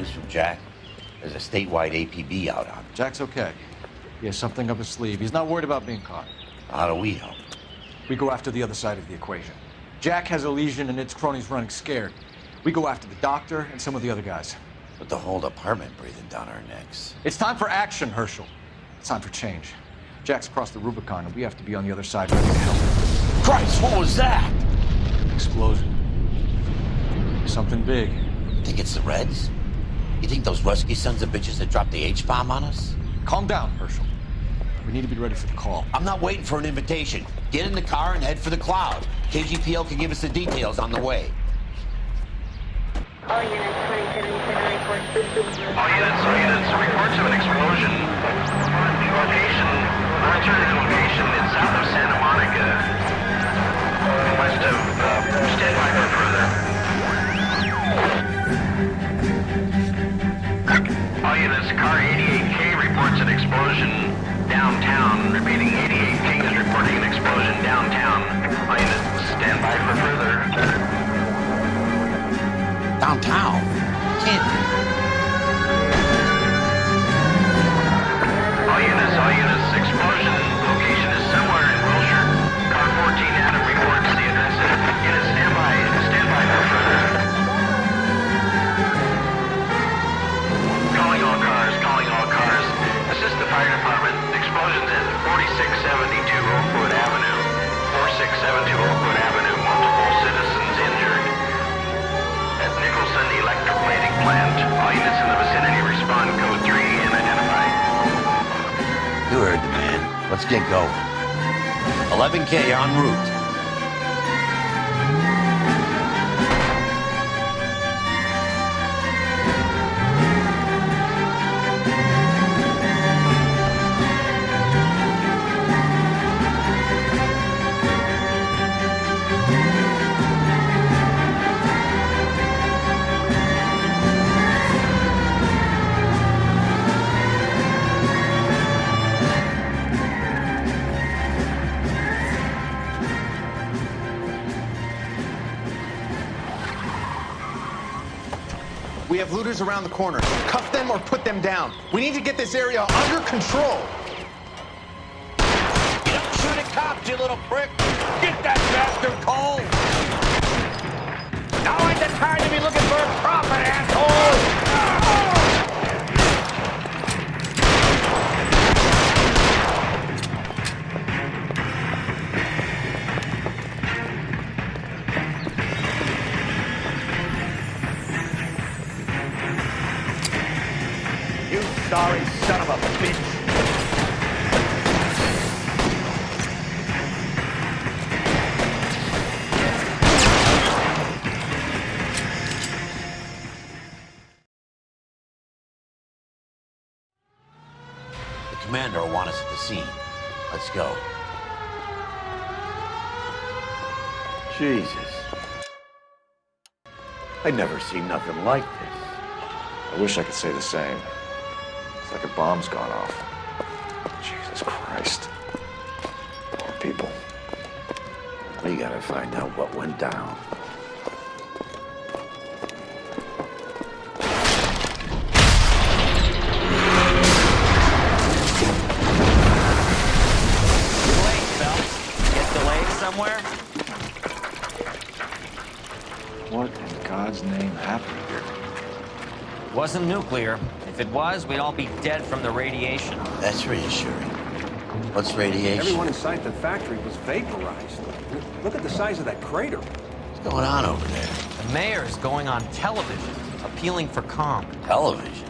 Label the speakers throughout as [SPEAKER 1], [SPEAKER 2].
[SPEAKER 1] news from Jack? There's a statewide APB out on him.
[SPEAKER 2] Jack's okay. He has something up his sleeve. He's not worried about being caught.
[SPEAKER 1] How do we help?
[SPEAKER 2] We go after the other side of the equation. Jack has a lesion and its cronies running scared. We go after the doctor and some of the other guys.
[SPEAKER 1] With the whole department breathing down our necks.
[SPEAKER 2] It's time for action, Herschel. It's time for change. Jack's crossed the Rubicon and we have to be on the other side ready to help.
[SPEAKER 1] Christ, what was that?
[SPEAKER 2] Explosion. Something big.
[SPEAKER 1] Think it's the Reds? You think those Rusky sons of bitches that dropped the H-bomb on us?
[SPEAKER 2] Calm down, Herschel. We need to be ready for the call.
[SPEAKER 1] I'm not waiting for an invitation. Get in the car and head for the cloud. KGPL can give us the details on the way.
[SPEAKER 3] All units, 2077 reports.
[SPEAKER 4] All units, reports of an explosion. Alternative location is south of Santa Monica. West of, stand by for further. All units, car 88K reports an explosion downtown. Repeating, 88K is reporting an explosion downtown. All units, stand by for further.
[SPEAKER 1] Downtown? Can't be.
[SPEAKER 4] All units, explosion location is somewhere in Wilshire. Car 14 Adam reports the address. Units, stand by for further. Calling all cars. Assist the fire department. Explosions at 4672 Oakwood Avenue. 4672 Oakwood Avenue. Multiple citizens injured. At Nicholson Electroplating plant. All units in the vicinity respond code 3 and identify.
[SPEAKER 1] You heard the man. Let's get going. 11K en route.
[SPEAKER 5] We have looters around the corner. Cuff them or put them down. We need to get this area under control.
[SPEAKER 1] You don't shoot at cops, you little prick! Get that bastard cold! Now ain't the time to be looking for a profit, asshole!
[SPEAKER 5] You sorry son of a bitch.
[SPEAKER 1] The commander will want us at the scene. Let's go. Jesus. I never seen nothing like this.
[SPEAKER 2] I wish I could say the same. It's like a bomb's gone off. Jesus Christ. Poor people.
[SPEAKER 1] We gotta find out what went down.
[SPEAKER 6] Delayed, Phelps. Get delayed somewhere?
[SPEAKER 2] What in God's name happened here?
[SPEAKER 6] Wasn't nuclear. If it was, we'd all be dead from the radiation.
[SPEAKER 1] That's reassuring. What's radiation?
[SPEAKER 7] Everyone inside the factory was vaporized. Look at the size of that crater.
[SPEAKER 1] What's going on over there?
[SPEAKER 6] The mayor is going on television, appealing for calm.
[SPEAKER 1] Television?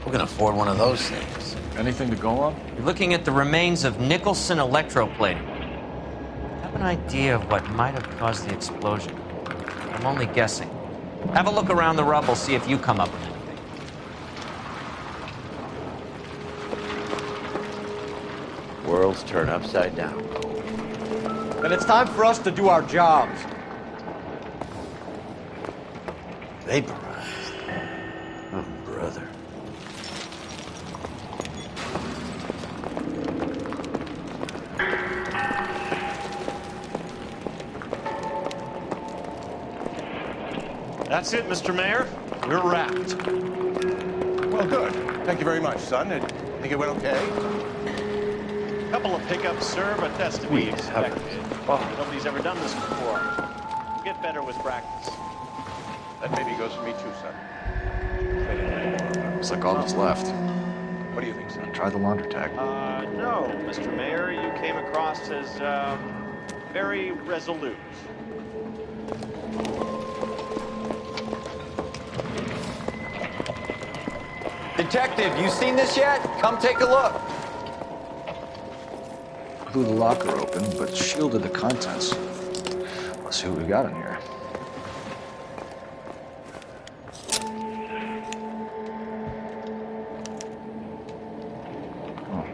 [SPEAKER 1] Who can afford one of those things?
[SPEAKER 2] Anything to go on?
[SPEAKER 6] You're looking at the remains of Nicholson Electroplating. I have an idea of what might have caused the explosion. I'm only guessing. Have a look around the rubble, see if you come up with anything.
[SPEAKER 1] Worlds turn upside down.
[SPEAKER 2] Then it's time for us to do our jobs.
[SPEAKER 1] Vaporized. Oh, brother.
[SPEAKER 8] That's it, Mr. Mayor. We're wrapped.
[SPEAKER 9] Well, good. Thank you very much, son. I think it went okay.
[SPEAKER 8] Couple of hiccups, sir, but that's to be expected. Nobody's ever done this before. We'll get better with practice.
[SPEAKER 9] That maybe goes for me too, son.
[SPEAKER 2] Looks like all that's left.
[SPEAKER 9] What do you think, son?
[SPEAKER 2] Try the launder tag.
[SPEAKER 8] No, Mr. Mayor. You came across as, very resolute.
[SPEAKER 10] Detective, you seen this yet? Come take a look.
[SPEAKER 2] Blew the locker open, but shielded the contents. Let's see what we got in here. Oh,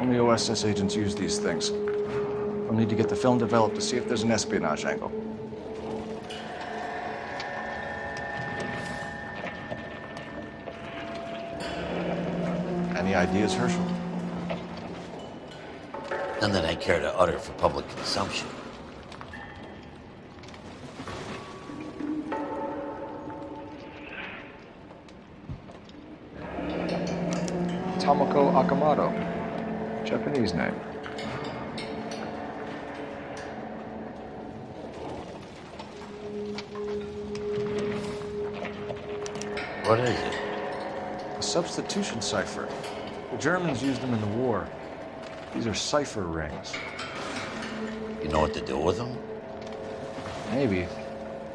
[SPEAKER 2] only OSS agents use these things. We'll need to get the film developed to see if there's an espionage angle. Any ideas, Herschel?
[SPEAKER 1] None that I care to utter for public consumption.
[SPEAKER 2] Tomoko Akamoto. Japanese name.
[SPEAKER 1] What is it?
[SPEAKER 2] A substitution cipher. The Germans used them in the war. These are cipher rings.
[SPEAKER 1] You know what to do with them?
[SPEAKER 2] Maybe.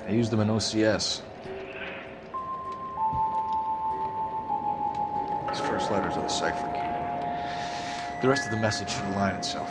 [SPEAKER 2] They used them in OCS. These first letters are the cipher key. The rest of the message should align itself.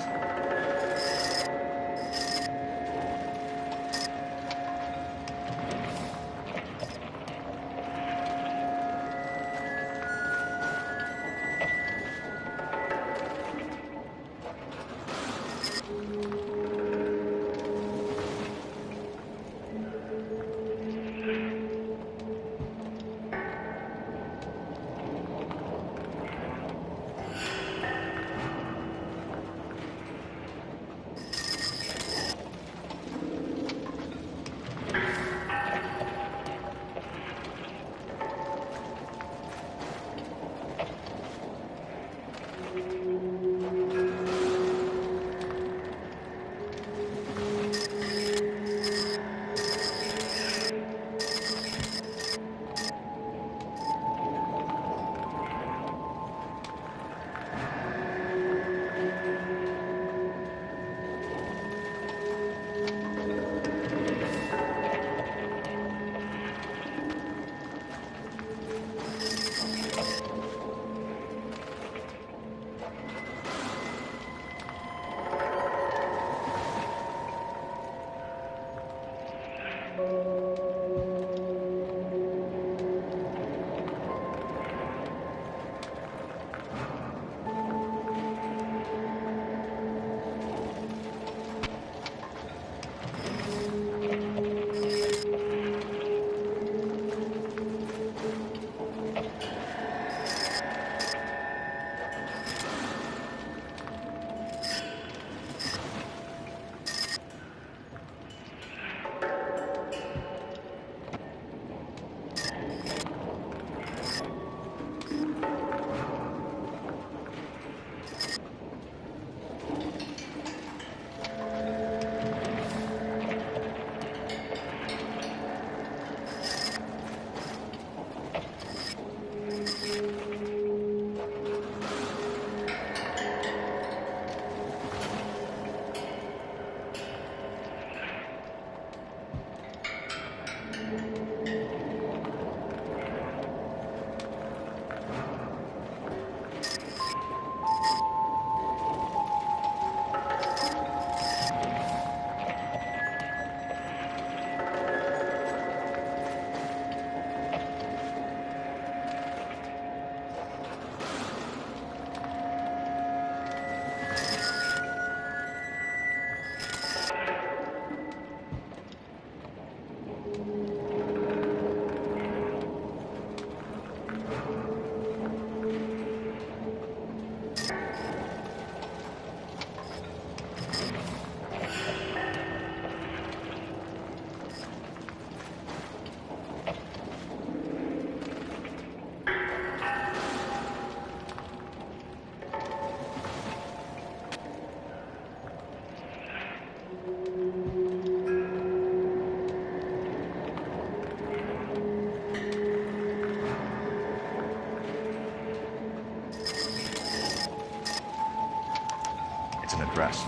[SPEAKER 2] It's an address.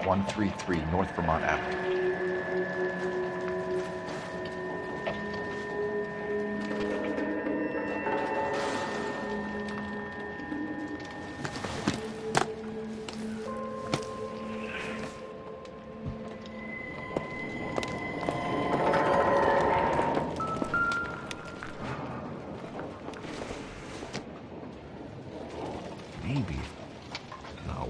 [SPEAKER 2] 133 North Vermont Avenue.
[SPEAKER 1] Maybe. No.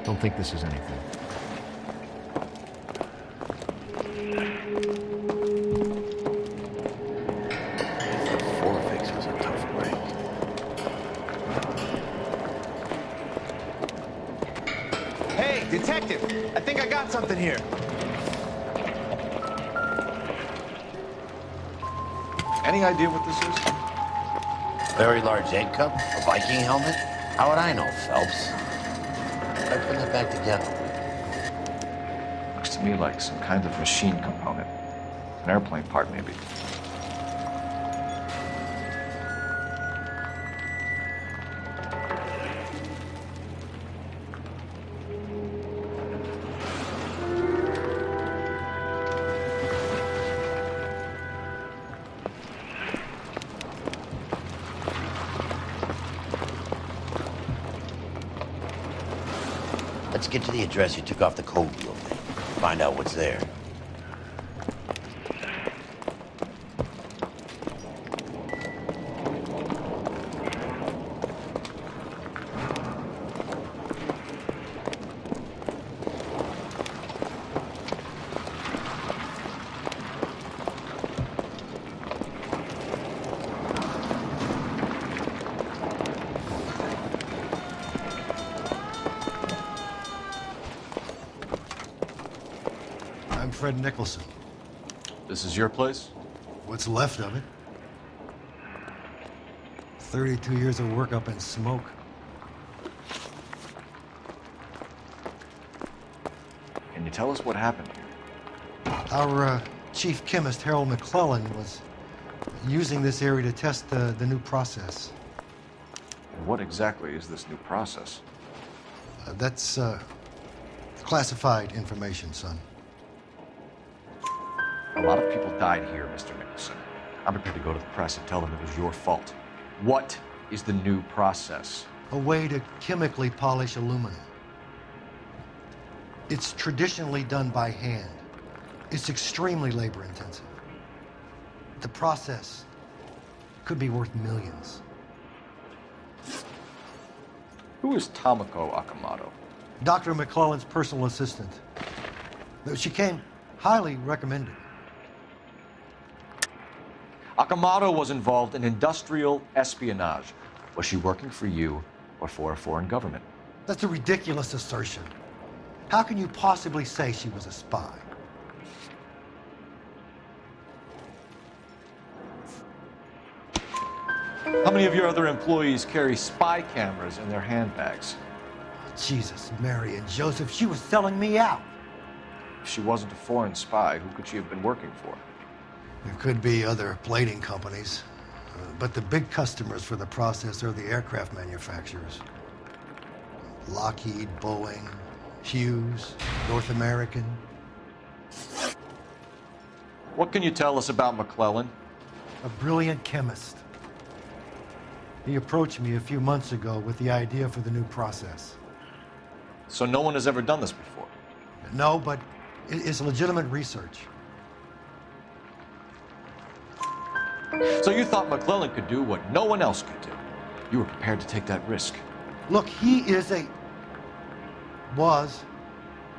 [SPEAKER 1] Don't think this is anything. Forfix was a tough break.
[SPEAKER 5] Hey, detective! I think I got something here.
[SPEAKER 2] Any idea what this is?
[SPEAKER 1] Very large egg cup? A Viking helmet? How would I know, Phelps? Try putting it back together.
[SPEAKER 2] Looks to me like some kind of machine component. An airplane part, maybe.
[SPEAKER 1] Let's get to the address you took off the code wheel thing. Find out what's there.
[SPEAKER 11] I'm Fred Nicholson.
[SPEAKER 2] This is your place?
[SPEAKER 11] What's left of it? 32 years of work up in smoke.
[SPEAKER 2] Can you tell us what happened here?
[SPEAKER 11] Our chief chemist, Harold McClellan, was using this area to test the new process.
[SPEAKER 2] And what exactly is this new process?
[SPEAKER 11] That's classified information, son.
[SPEAKER 2] A lot of people died here, Mr. Nicholson. I'm prepared to go to the press and tell them it was your fault. What is the new process?
[SPEAKER 11] A way to chemically polish aluminum. It's traditionally done by hand. It's extremely labor intensive. The process could be worth millions.
[SPEAKER 2] Who is Tomoko Akamoto?
[SPEAKER 11] Dr. McClellan's personal assistant. She came highly recommended.
[SPEAKER 2] Akamoto was involved in industrial espionage. Was she working for you or for a foreign government?
[SPEAKER 11] That's a ridiculous assertion. How can you possibly say she was a spy?
[SPEAKER 2] How many of your other employees carry spy cameras in their handbags?
[SPEAKER 11] Jesus, Mary and Joseph, she was selling me out.
[SPEAKER 2] If she wasn't a foreign spy, who could she have been working for?
[SPEAKER 11] There could be other plating companies, but the big customers for the process are the aircraft manufacturers. Lockheed, Boeing, Hughes, North American.
[SPEAKER 2] What can you tell us about McClellan?
[SPEAKER 11] A brilliant chemist. He approached me a few months ago with the idea for the new process.
[SPEAKER 2] So no one has ever done this before?
[SPEAKER 11] No, but it's legitimate research.
[SPEAKER 2] So you thought McClellan could do what no one else could do. You were prepared to take that risk.
[SPEAKER 11] Look, he was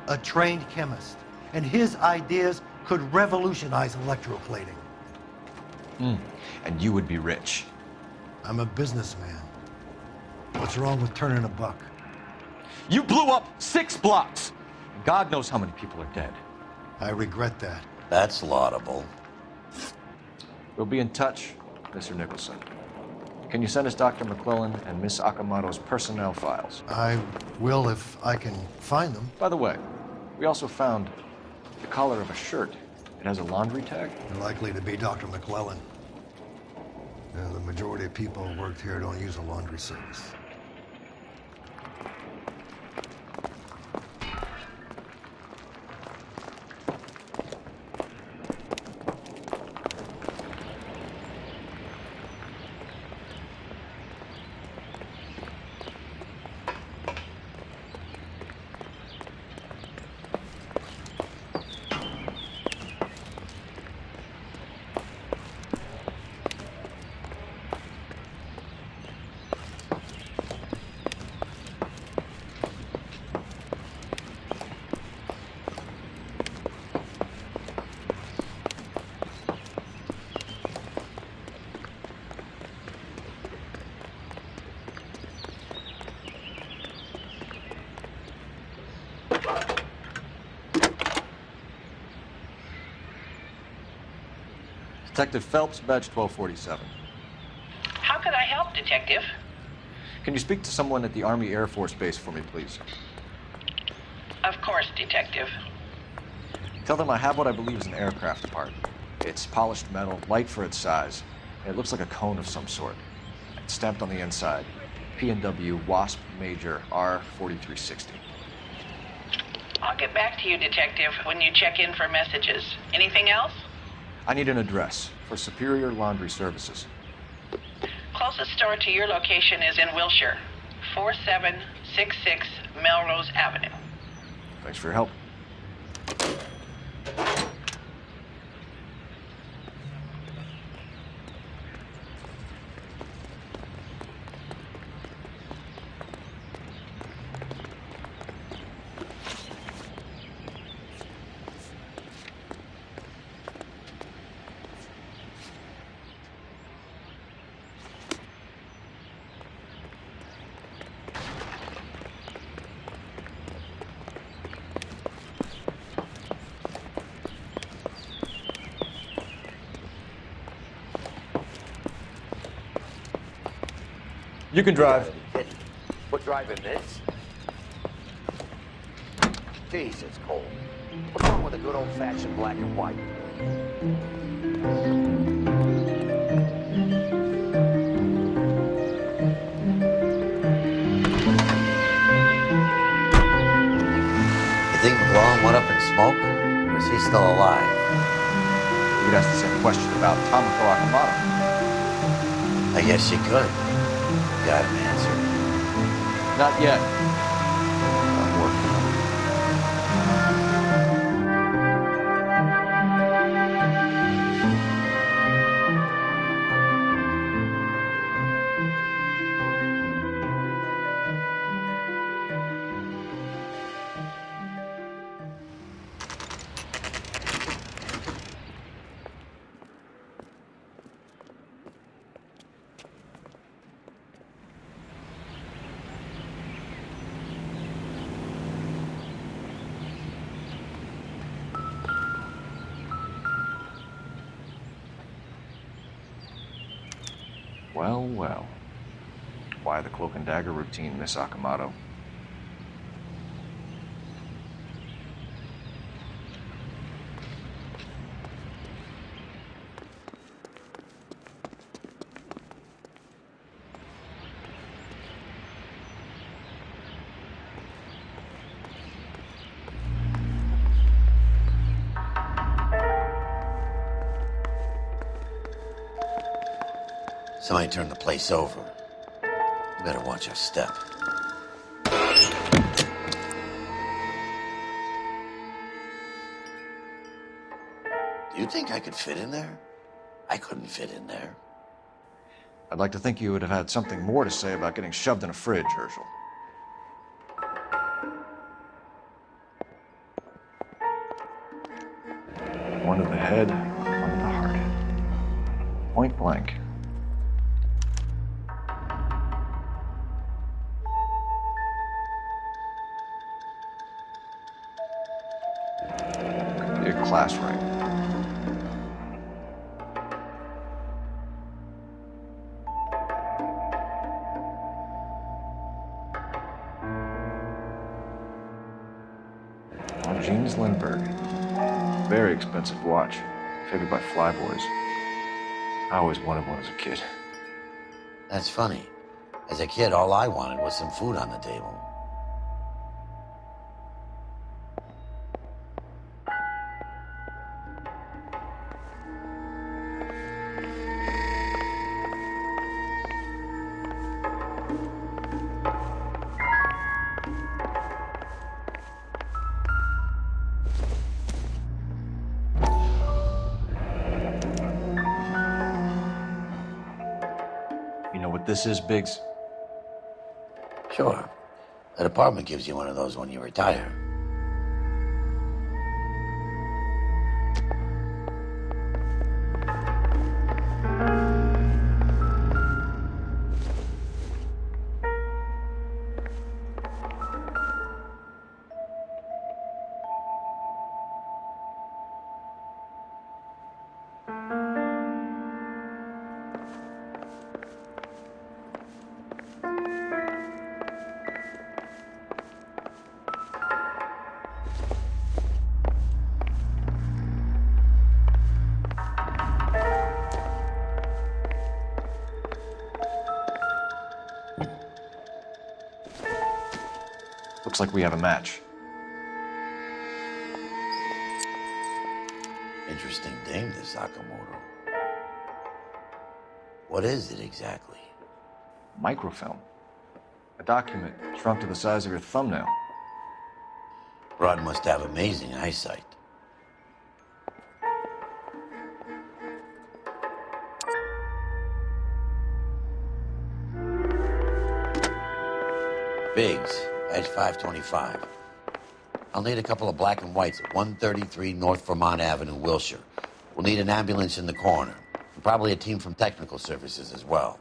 [SPEAKER 11] a trained chemist, and his ideas could revolutionize electroplating.
[SPEAKER 2] And you would be rich.
[SPEAKER 11] I'm a businessman. What's wrong with turning a buck?
[SPEAKER 2] You blew up 6 blocks! God knows how many people are dead.
[SPEAKER 11] I regret that.
[SPEAKER 1] That's laudable.
[SPEAKER 2] We'll be in touch, Mr. Nicholson. Can you send us Dr. McClellan and Miss Akamoto's personnel files?
[SPEAKER 11] I will if I can find them.
[SPEAKER 2] By the way, we also found the collar of a shirt. It has a laundry tag.
[SPEAKER 11] Likely to be Dr. McClellan. The majority of people who worked here don't use a laundry service.
[SPEAKER 2] Detective Phelps, badge 1247.
[SPEAKER 12] How could I help, Detective?
[SPEAKER 2] Can you speak to someone at the Army Air Force Base for me, please?
[SPEAKER 12] Of course, Detective.
[SPEAKER 2] Tell them I have what I believe is an aircraft part. It's polished metal, light for its size. It looks like a cone of some sort. It's stamped on the inside. P&W Wasp Major R4360.
[SPEAKER 12] I'll get back to you, Detective, when you check in for messages. Anything else?
[SPEAKER 2] I need an address for Superior Laundry Services.
[SPEAKER 12] Closest store to your location is in Wilshire, 4766 Melrose Avenue.
[SPEAKER 2] Thanks for your help. You can drive.
[SPEAKER 1] What driving this? Jeez, it's cold. What's wrong with a good old-fashioned black and white? You think McClellan went up in smoke? Or is he still alive?
[SPEAKER 2] You could ask the same question about Tomoko Akamoto.
[SPEAKER 1] I guess you could. Got an answer.
[SPEAKER 2] Not yet. I'm working on it. Well, well. Why the cloak and dagger routine, Miss Akamoto?
[SPEAKER 1] Somebody turned the place over. You better watch your step. Do you think I could fit in there? I couldn't fit in there.
[SPEAKER 2] I'd like to think you would have had something more to say about getting shoved in a fridge, Herschel. One to the head, one to the heart. Point blank. Could be a class rank. James Lindbergh. Very expensive watch. Favored by flyboys. I always wanted one as a kid.
[SPEAKER 1] That's funny. As a kid, all I wanted was some food on the table.
[SPEAKER 2] You know what this is, Biggs?
[SPEAKER 1] Sure. The department gives you one of those when you retire.
[SPEAKER 2] Looks like we have a match.
[SPEAKER 1] Interesting dame, this Sakamoto. What is it exactly?
[SPEAKER 2] Microfilm. A document shrunk to the size of your thumbnail.
[SPEAKER 1] Broad must have amazing eyesight. Biggs, edge 525. I'll need a couple of black and whites at 133 North Vermont Avenue, Wilshire. We'll need an ambulance in the corner. And probably a team from technical services as well.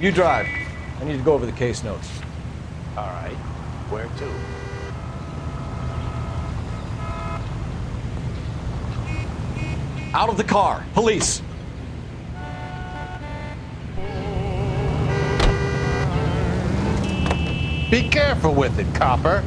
[SPEAKER 2] You drive. I need to go over the case notes.
[SPEAKER 8] All right. Where to?
[SPEAKER 2] Out of the car. Police.
[SPEAKER 9] Be careful with it, copper.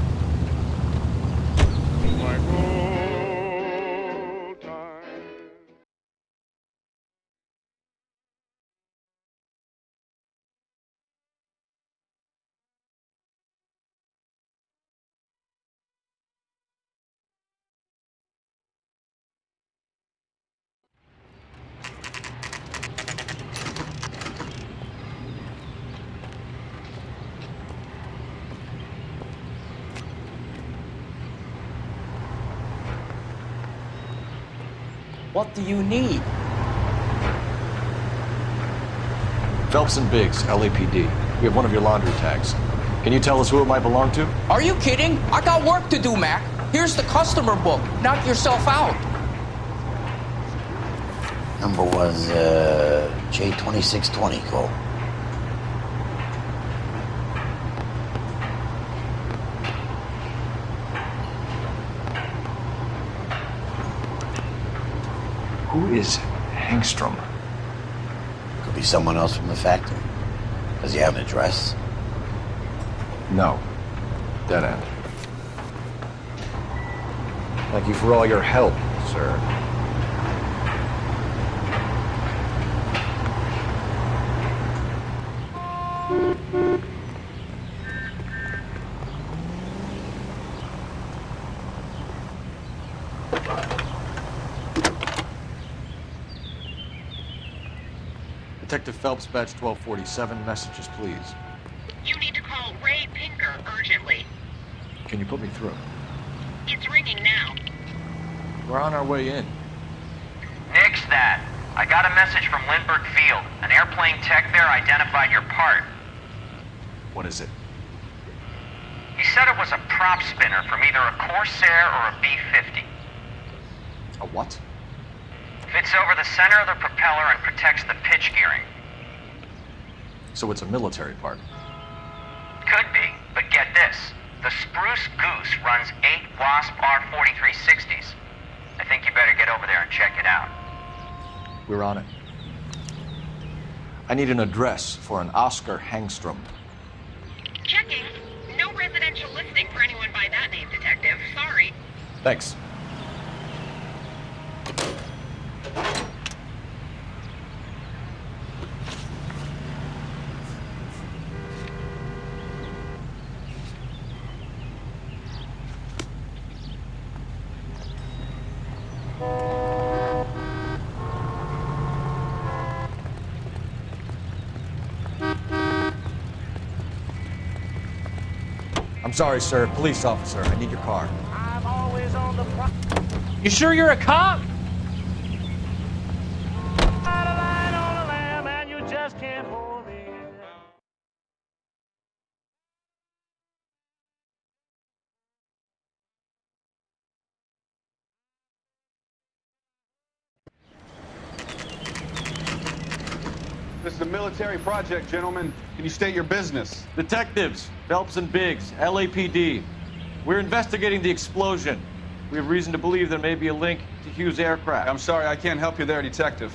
[SPEAKER 10] What do you need?
[SPEAKER 2] Phelps and Biggs, LAPD. We have one of your laundry tags. Can you tell us who it might belong to?
[SPEAKER 10] Are you kidding? I got work to do, Mac. Here's the customer book. Knock yourself out.
[SPEAKER 1] Number was, J2620, Cole.
[SPEAKER 2] Who is Hangstrom?
[SPEAKER 1] Could be someone else from the factory. Does he have an address?
[SPEAKER 2] No. Dead end. Thank you for all your help, sir. Detective Phelps, badge 1247. Messages, please.
[SPEAKER 12] You need to call Ray Pinker urgently.
[SPEAKER 2] Can you put me through?
[SPEAKER 12] It's ringing now.
[SPEAKER 2] We're on our way in.
[SPEAKER 4] Nix that. I got a message from Lindbergh Field. An airplane tech there identified your part.
[SPEAKER 2] What is it?
[SPEAKER 4] He said it was a prop spinner from either a Corsair or a B-50.
[SPEAKER 2] A what?
[SPEAKER 4] Fits over the center of the propeller and protects the pitch gearing.
[SPEAKER 2] So it's a military part.
[SPEAKER 4] Could be, but get this. The Spruce Goose runs 8 Wasp R-4360s. I think you better get over there and check it out.
[SPEAKER 2] We're on it. I need an address for an Oscar Hangstrom.
[SPEAKER 12] Checking. No residential listing for anyone by that name, Detective. Sorry.
[SPEAKER 2] Thanks. I'm sorry, sir. Police officer. I need your car.
[SPEAKER 8] I'm always on the You sure you're a cop? Out of line on a lamb and you just can't hold me.
[SPEAKER 5] This is a military project, gentlemen. Can you state your business?
[SPEAKER 2] Detectives, Phelps and Biggs, LAPD. We're investigating the explosion. We have reason to believe there may be a link to Hughes' aircraft.
[SPEAKER 5] I'm sorry, I can't help you there, Detective.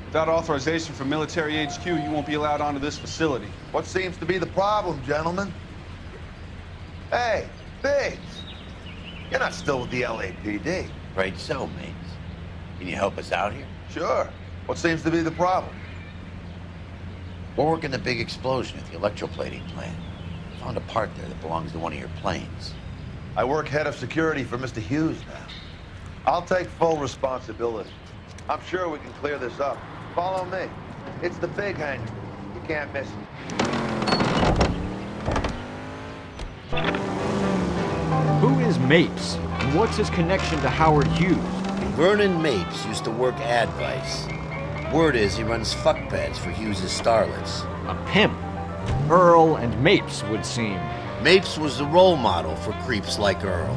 [SPEAKER 5] Without authorization from military HQ, you won't be allowed onto this facility.
[SPEAKER 13] What seems to be the problem, gentlemen? Hey, Biggs. You're not still with the LAPD.
[SPEAKER 1] Right so, mates. Can you help us out here?
[SPEAKER 13] Sure. What seems to be the problem?
[SPEAKER 1] We're working the big explosion at the electroplating plant. Found a part there that belongs to one of your planes.
[SPEAKER 13] I work head of security for Mr. Hughes now. I'll take full responsibility. I'm sure we can clear this up. Follow me. It's the big hangar. You can't miss it.
[SPEAKER 14] Who is Mapes, and what's his connection to Howard Hughes?
[SPEAKER 1] Vernon Mapes used to work Advice. Word is he runs fuck pads for Hughes' starlets.
[SPEAKER 14] A pimp. Earl and Mapes would seem.
[SPEAKER 1] Mapes was the role model for creeps like Earl.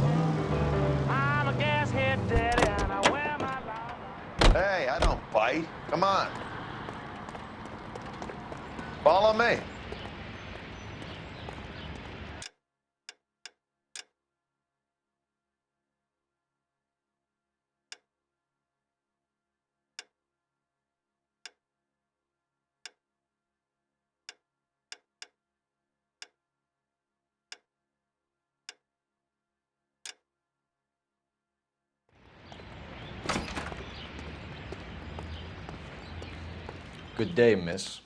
[SPEAKER 8] I'm a gashead daddy and I wear my
[SPEAKER 13] Hey, I don't bite. Come on. Follow me.
[SPEAKER 2] Good day, miss.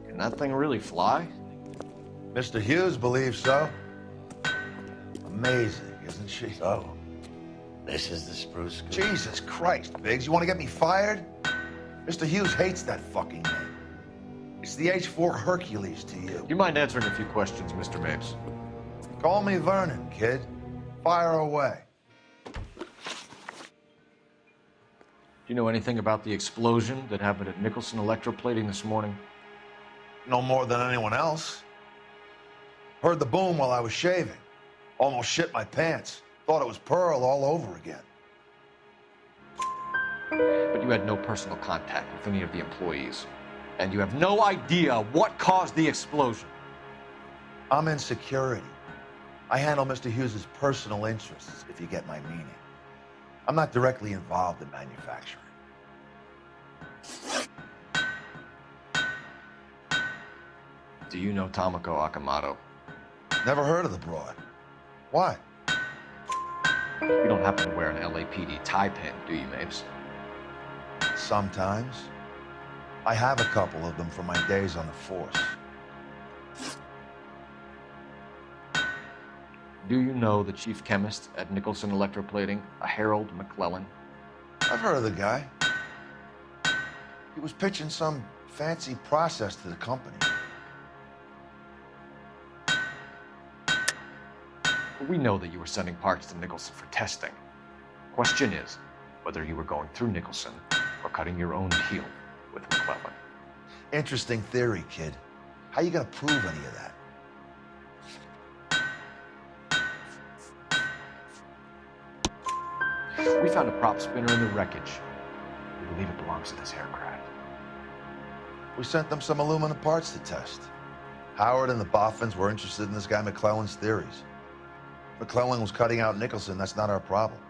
[SPEAKER 2] Can that thing really fly?
[SPEAKER 13] Mr. Hughes believes so. Amazing, isn't she?
[SPEAKER 1] So, this is the Spruce Goose.
[SPEAKER 13] Jesus Christ, Biggs, you want to get me fired? Mr. Hughes hates that fucking name. It's the H-4 Hercules to you.
[SPEAKER 2] Do you mind answering a few questions, Mr. Mapes?
[SPEAKER 13] Call me Vernon, kid. Fire away.
[SPEAKER 2] Do you know anything about the explosion that happened at Nicholson Electroplating this morning?
[SPEAKER 13] No more than anyone else. Heard the boom while I was shaving. Almost shit my pants. Thought it was Pearl all over again.
[SPEAKER 2] But you had no personal contact with any of the employees. And you have no idea what caused the explosion.
[SPEAKER 13] I'm in security. I handle Mr. Hughes' personal interests, if you get my meaning. I'm not directly involved in manufacturing.
[SPEAKER 2] Do you know Tomoko Akamoto?
[SPEAKER 13] Never heard of the broad. Why?
[SPEAKER 2] You don't happen to wear an LAPD tie pin, do you, Mapes?
[SPEAKER 13] Sometimes. I have a couple of them from my days on the force.
[SPEAKER 2] Do you know the chief chemist at Nicholson Electroplating, a Harold McClellan?
[SPEAKER 13] I've heard of the guy. He was pitching some fancy process to the company.
[SPEAKER 2] We know that you were sending parts to Nicholson for testing. Question is whether you were going through Nicholson or cutting your own deal with McClellan.
[SPEAKER 13] Interesting theory, kid. How you gonna prove any of that?
[SPEAKER 2] We found a prop spinner in the wreckage. We believe it belongs to this aircraft.
[SPEAKER 13] We sent them some aluminum parts to test. Howard and the Boffins were interested in this guy McClellan's theories. McClellan was cutting out Nicholson. That's not our problem.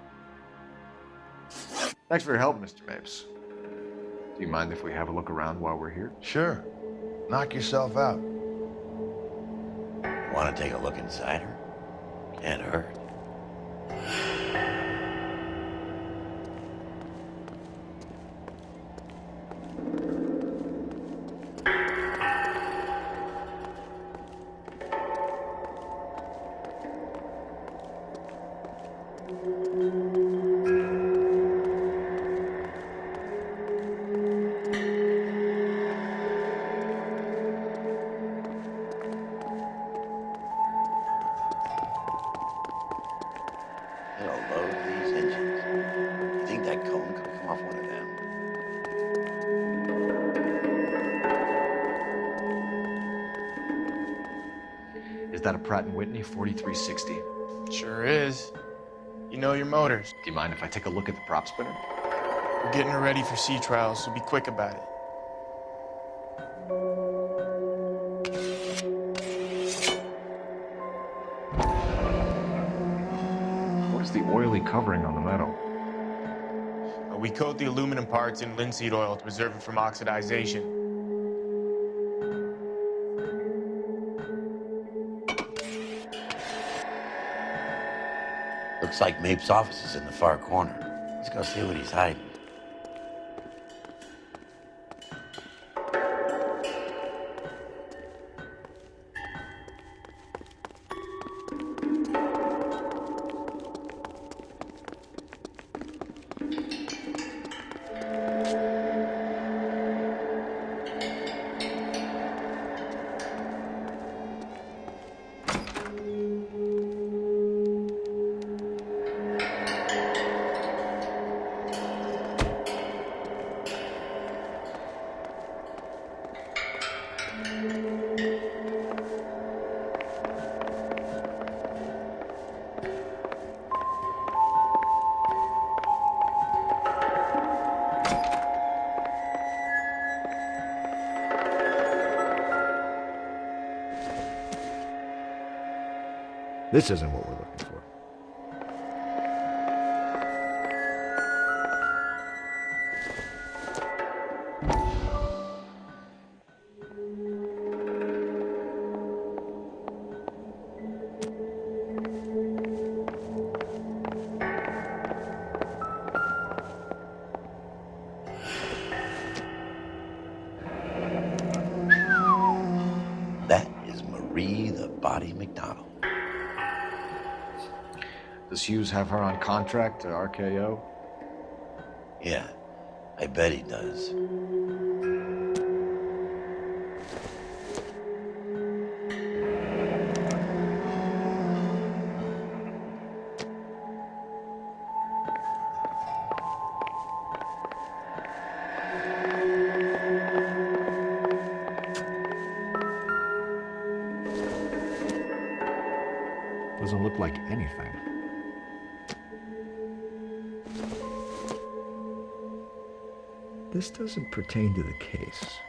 [SPEAKER 2] Thanks for your help, Mr. Mapes. Do you mind if we have a look around while we're here?
[SPEAKER 13] Sure. Knock yourself out.
[SPEAKER 1] Want to take a look inside her? Can't hurt. It'll load these engines. You think that cone could come off one of them?
[SPEAKER 2] Is that a Pratt & Whitney 4360?
[SPEAKER 15] Sure is. You know your motors.
[SPEAKER 2] Do you mind if I take a look at the prop spinner?
[SPEAKER 15] We're getting her ready for sea trials, so be quick about it.
[SPEAKER 2] What's the oily covering on the metal?
[SPEAKER 15] We coat the aluminum parts in linseed oil to preserve it from oxidization.
[SPEAKER 1] Looks like Mapes' office is in the far corner. Let's go see what he's hiding.
[SPEAKER 14] This isn't what we're looking for.
[SPEAKER 1] That is Marie the Body McDonald.
[SPEAKER 2] Does Hughes have her on contract to RKO?
[SPEAKER 1] Yeah, I bet he does.
[SPEAKER 14] Doesn't look like anything. This doesn't pertain to the case.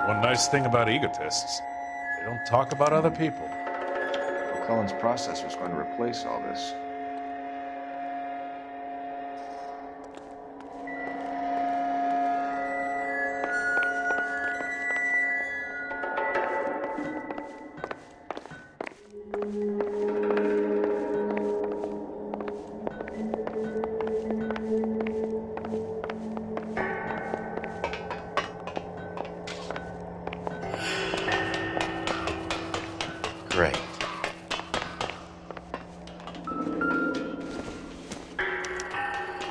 [SPEAKER 16] One nice thing about egotists, they don't talk about other people.
[SPEAKER 2] McClellan's process was going to replace all this.
[SPEAKER 1] Great.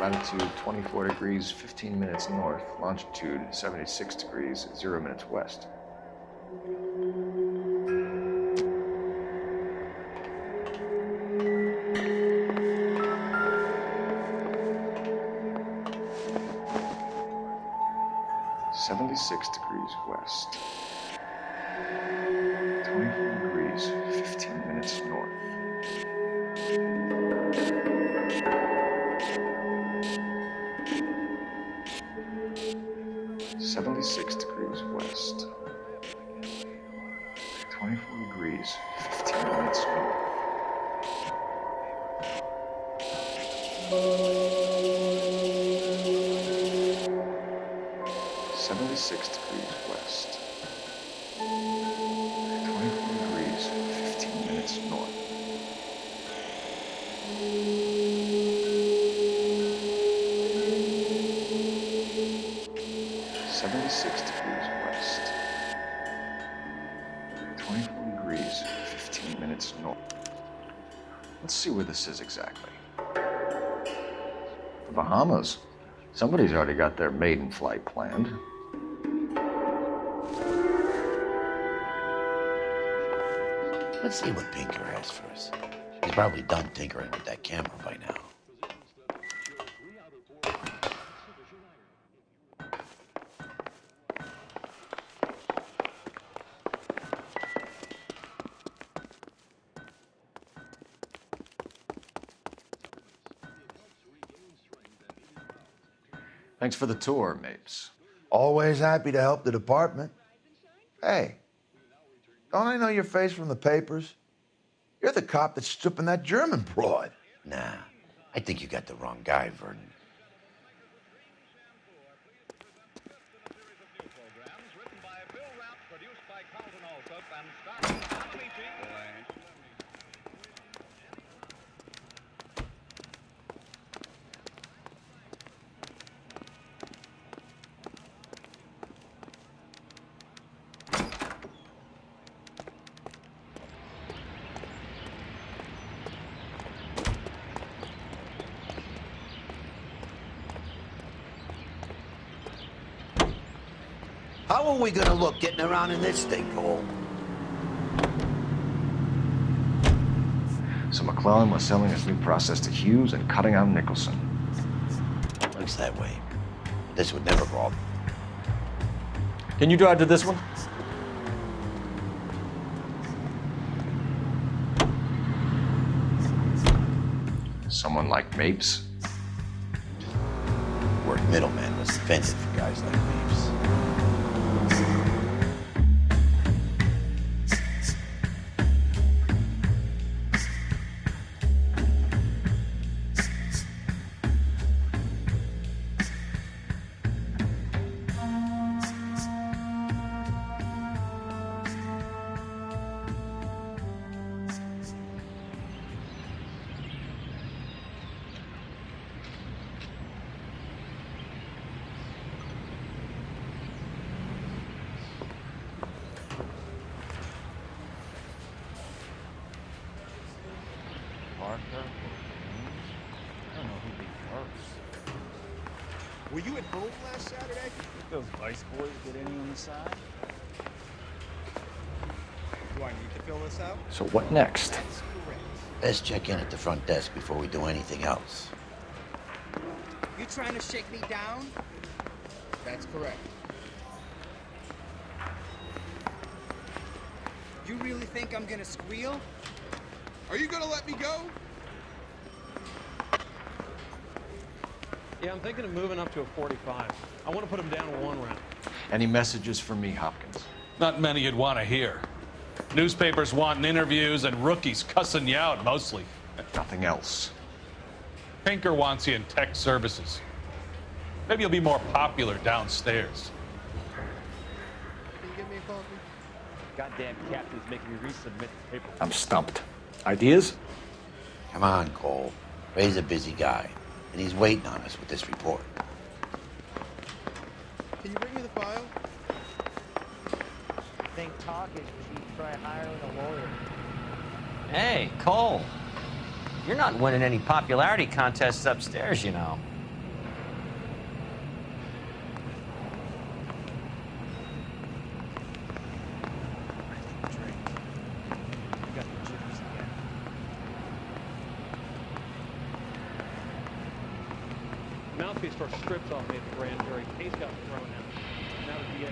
[SPEAKER 2] Latitude 24 degrees, 15 minutes north. Longitude 76 degrees, 0 minutes west. .6 degrees west. 24 degrees, 15 minutes north. .76 degrees west. 24 degrees, 15 minutes north. 76 degrees west. 24 degrees, 15 minutes north. 76 degrees west. 24 degrees, 15 minutes north. Let's see where this is exactly. The Bahamas. Somebody's already got their maiden flight planned.
[SPEAKER 1] Let's see what Pinker has for us. He's probably done tinkering with that camera by now.
[SPEAKER 2] Thanks for the tour, Mapes.
[SPEAKER 13] Always happy to help the department. Hey, don't I know your face from the papers? You're the cop that's stripping that German broad.
[SPEAKER 1] Nah, I think you got the wrong guy, Vernon. How are we gonna look getting around in this thing, Cole?
[SPEAKER 2] So McClellan was selling his new process to Hughes and cutting out Nicholson.
[SPEAKER 1] Looks that way. This would never bother.
[SPEAKER 14] Can you drive to this one?
[SPEAKER 2] Someone like Mapes?
[SPEAKER 1] Word middleman was invented for guys like Mapes.
[SPEAKER 8] Were you at home last Saturday?
[SPEAKER 17] Did those Vice boys get any on the side?
[SPEAKER 8] Do I need to fill this out?
[SPEAKER 2] So what next?
[SPEAKER 1] Best check in at the front desk before we do anything else.
[SPEAKER 10] You trying to shake me down? That's correct. You really think I'm gonna squeal?
[SPEAKER 18] Are you gonna let me go?
[SPEAKER 19] Yeah, I'm thinking of moving up to a 45. I want to put him down to 1 round.
[SPEAKER 2] Any messages for me, Hopkins?
[SPEAKER 16] Not many you'd want to hear. Newspapers wanting interviews and rookies cussing you out, mostly.
[SPEAKER 2] Nothing else.
[SPEAKER 16] Pinker wants you in tech services. Maybe you'll be more popular downstairs.
[SPEAKER 18] Can you get me a coffee?
[SPEAKER 17] Goddamn captain's making me resubmit the paperwork.
[SPEAKER 2] I'm stumped. Ideas?
[SPEAKER 1] Come on, Cole. Ray's a busy guy, and he's waiting on us with this report.
[SPEAKER 18] Can you bring me the file?
[SPEAKER 20] Think talk is cheap, try hiring a lawyer.
[SPEAKER 6] Hey, Cole. You're not winning any popularity contests upstairs, you know.
[SPEAKER 19] Mouthpiece tore strips off me at the grand jury. Case got thrown out. Now the DA.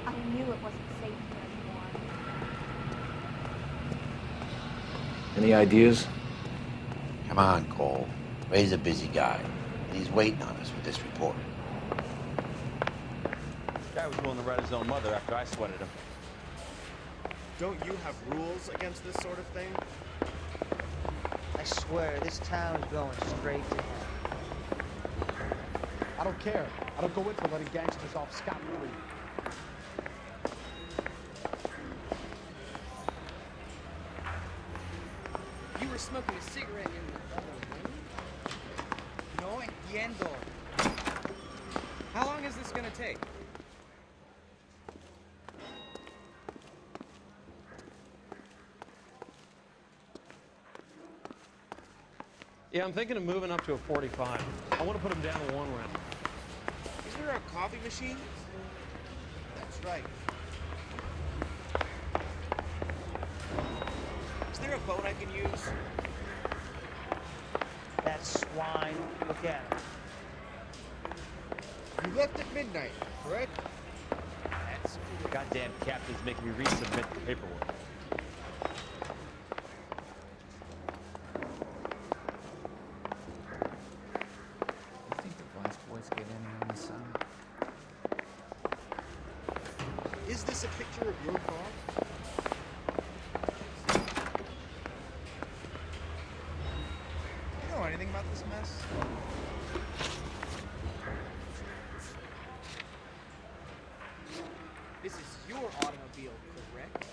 [SPEAKER 21] I knew it wasn't safe here anymore.
[SPEAKER 2] Any ideas?
[SPEAKER 1] Come on, Cole. Ray's a busy guy, and he's waiting on us with this report.
[SPEAKER 8] Guy was willing to write his own mother after I sweated him. Don't you have rules against this sort of thing?
[SPEAKER 20] I swear, this town is going straight to hell.
[SPEAKER 5] I don't care. I don't go in for letting gangsters off scot-free.
[SPEAKER 10] You were smoking a cigarette in the other room? No entiendo. How long is this gonna take?
[SPEAKER 19] Yeah, I'm thinking of moving up to a 45. I want to put him down to 1 round.
[SPEAKER 8] Is there a coffee machine? That's right. Is there a boat I can use?
[SPEAKER 20] That swine, look at him.
[SPEAKER 18] You left at midnight, correct?
[SPEAKER 17] That's the goddamn captain's making me resubmit the paperwork.
[SPEAKER 18] Is this a picture of your car?
[SPEAKER 10] You know anything about this mess? This is your automobile, correct?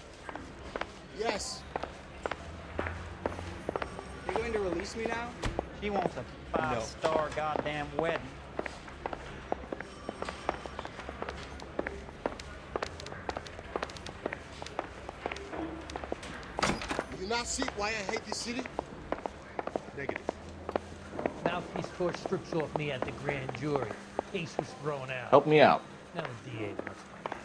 [SPEAKER 18] Yes.
[SPEAKER 10] You going to release me now?
[SPEAKER 20] She wants a 5-star goddamn wedding.
[SPEAKER 18] Do you not see why I hate this city? Negative.
[SPEAKER 22] Mouthpiece tore strips off me at the grand jury. Case was thrown out.
[SPEAKER 2] Help me out.
[SPEAKER 22] Now the DA wants my head.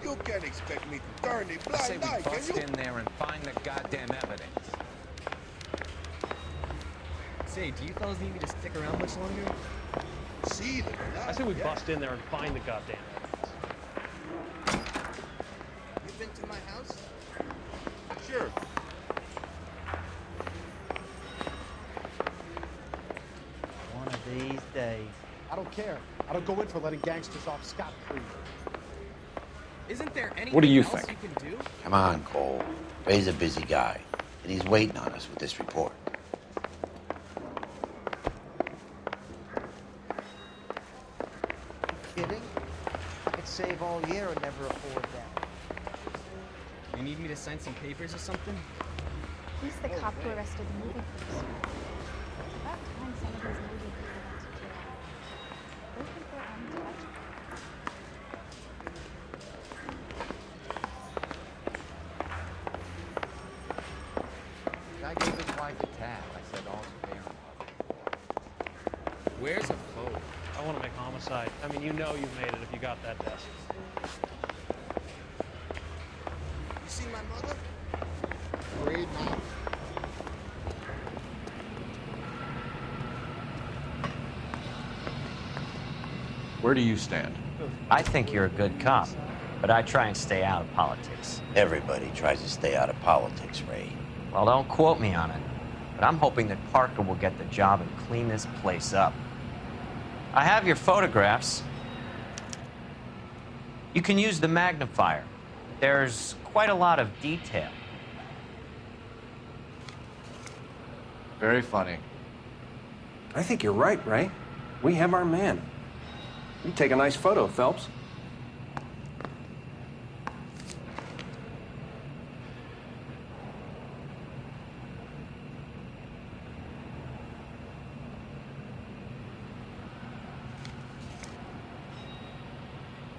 [SPEAKER 18] You can't expect me to turn a
[SPEAKER 23] I
[SPEAKER 18] blind
[SPEAKER 23] say we
[SPEAKER 18] eye, can
[SPEAKER 23] bust
[SPEAKER 18] you?
[SPEAKER 23] in there and find the goddamn evidence.
[SPEAKER 10] Say, do you fellas need me to stick around much longer?
[SPEAKER 18] See them.
[SPEAKER 19] I say we bust in there and find the goddamn evidence.
[SPEAKER 10] You've been to my house?
[SPEAKER 18] Sure.
[SPEAKER 20] One of these days.
[SPEAKER 5] I don't care. I don't go in for letting gangsters off scot-free.
[SPEAKER 10] Isn't there anything
[SPEAKER 2] What do you
[SPEAKER 10] else
[SPEAKER 2] think?
[SPEAKER 10] you can do?
[SPEAKER 1] Come on, Cole. Ray's a busy guy, and he's waiting on us with this report.
[SPEAKER 20] Kidding? I could save all year and never afford that.
[SPEAKER 10] You need me to sign some papers or something?
[SPEAKER 21] He's the cop who arrested the movie producer. It's about time some of these movie people went to jail. They think they're untouchable.
[SPEAKER 23] Guy gave his wife a tab. I said, all's fair.
[SPEAKER 10] Where's a phone?
[SPEAKER 19] I want to make homicide. I mean, you know you've made it if you got that desk.
[SPEAKER 18] You see my mother? Afraid not.
[SPEAKER 2] Where do you stand?
[SPEAKER 6] I think you're a good cop, but I try and stay out of politics.
[SPEAKER 1] Everybody tries to stay out of politics, Ray.
[SPEAKER 6] Well, don't quote me on it, but I'm hoping that Parker will get the job and clean this place up. I have your photographs. You can use the magnifier. There's quite a lot of detail.
[SPEAKER 2] Very funny.
[SPEAKER 3] I think you're right, Ray. We have our man. You take a nice photo, Phelps.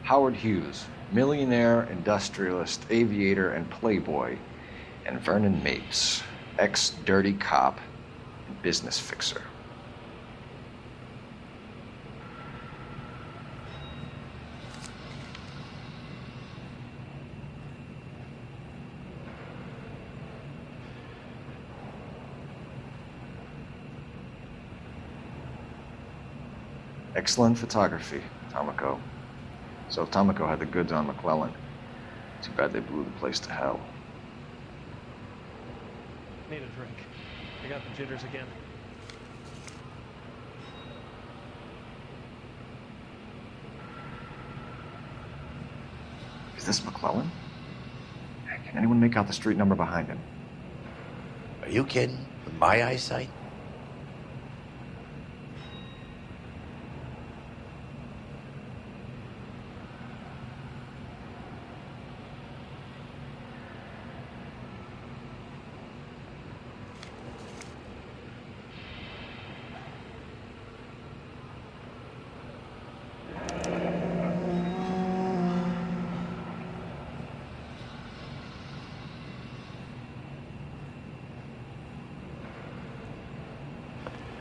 [SPEAKER 2] Howard Hughes, millionaire, industrialist, aviator, and playboy, and Vernon Mapes, ex-dirty cop and business fixer. Excellent photography, Tomoko. So Tomoko had the goods on McClellan. Too bad they blew the place to hell.
[SPEAKER 19] Need a drink. I got the jitters again.
[SPEAKER 2] Is this McClellan? Can anyone make out the street number behind him?
[SPEAKER 1] Are you kidding? With my eyesight?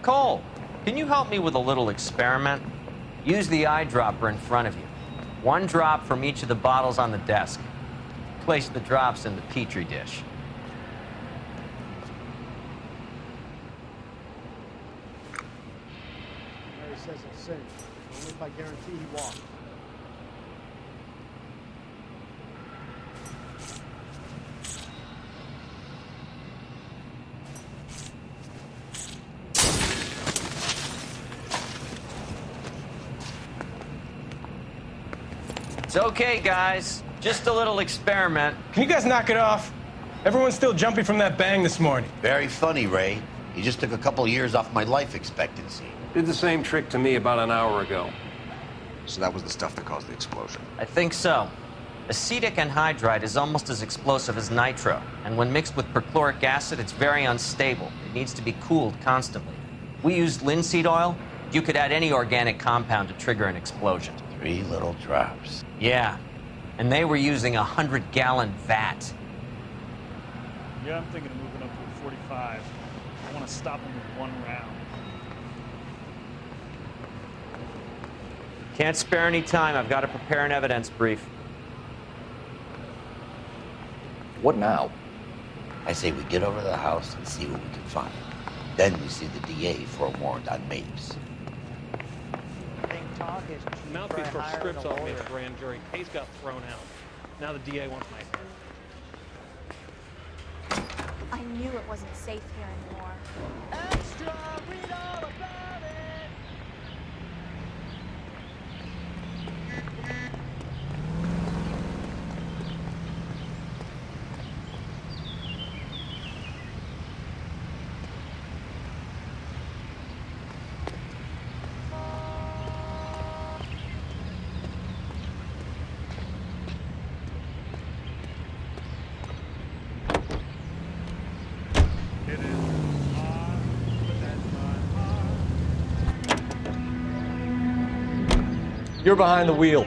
[SPEAKER 6] Cole, can you help me with a little experiment? Use the eyedropper in front of you. One drop from each of the bottles on the desk. Place the drops in the Petri dish.
[SPEAKER 18] Mary says it's sin. Only if I guarantee he walked.
[SPEAKER 6] It's okay, guys. Just a little experiment.
[SPEAKER 7] Can you guys knock it off? Everyone's still jumping from that bang this morning.
[SPEAKER 1] Very funny, Ray. You just took a couple years off my life expectancy.
[SPEAKER 3] Did the same trick to me about an hour ago.
[SPEAKER 2] So that was the stuff that caused the explosion.
[SPEAKER 6] I think so. Acetic anhydride is almost as explosive as nitro, and when mixed with perchloric acid, it's very unstable. It needs to be cooled constantly. We used linseed oil. You could add any organic compound to trigger an explosion.
[SPEAKER 1] 3 little drops.
[SPEAKER 6] Yeah, and they were using a 100-gallon vat.
[SPEAKER 8] Yeah, I'm thinking of moving up to a 45. I want to stop him with 1 round.
[SPEAKER 6] Can't spare any time. I've got to prepare an evidence brief.
[SPEAKER 2] What now?
[SPEAKER 1] I say we get over to the house and see what we can find. Then we see the DA for a warrant on Mapes.
[SPEAKER 20] Talk is cheap.
[SPEAKER 19] Mouthpiece for strips off me at the grand jury. Case got thrown out. Now the DA wants my head.
[SPEAKER 21] I knew it wasn't safe here anymore.
[SPEAKER 20] Extra, read all about it.
[SPEAKER 3] You're behind the wheel.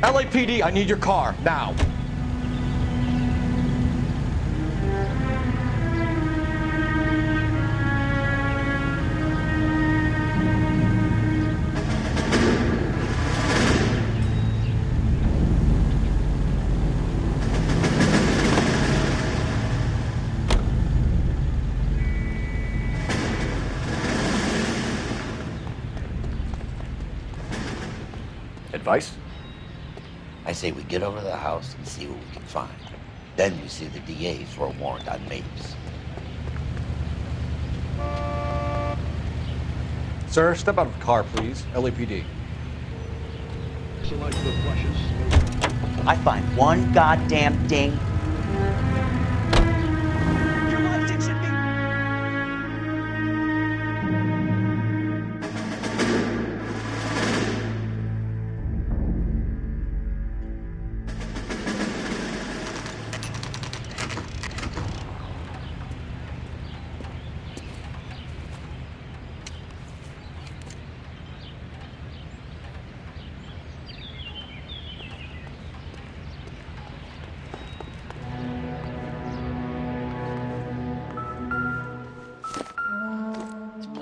[SPEAKER 2] LAPD, I need your car, now. Advice?
[SPEAKER 1] I say we get over to the house and see what we can find. Then we see the DA for a warrant on Mapes.
[SPEAKER 2] Sir, step out of the car, please. LAPD.
[SPEAKER 4] I find one goddamn ding.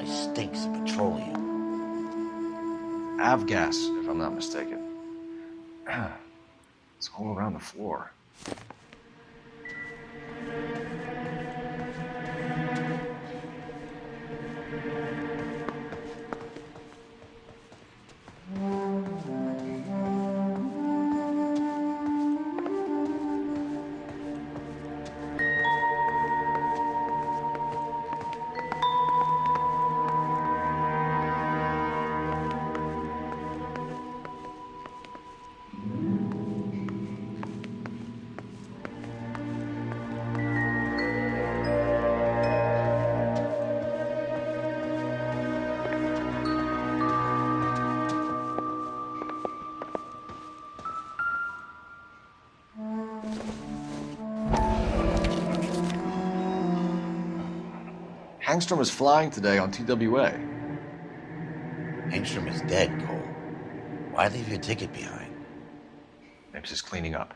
[SPEAKER 1] Stinks of petroleum.
[SPEAKER 2] Avgas, if I'm not mistaken. It's all around the floor. Hangstrom is flying today on TWA.
[SPEAKER 1] Hangstrom is dead, Cole. Why leave your ticket behind?
[SPEAKER 2] Mapes is cleaning up.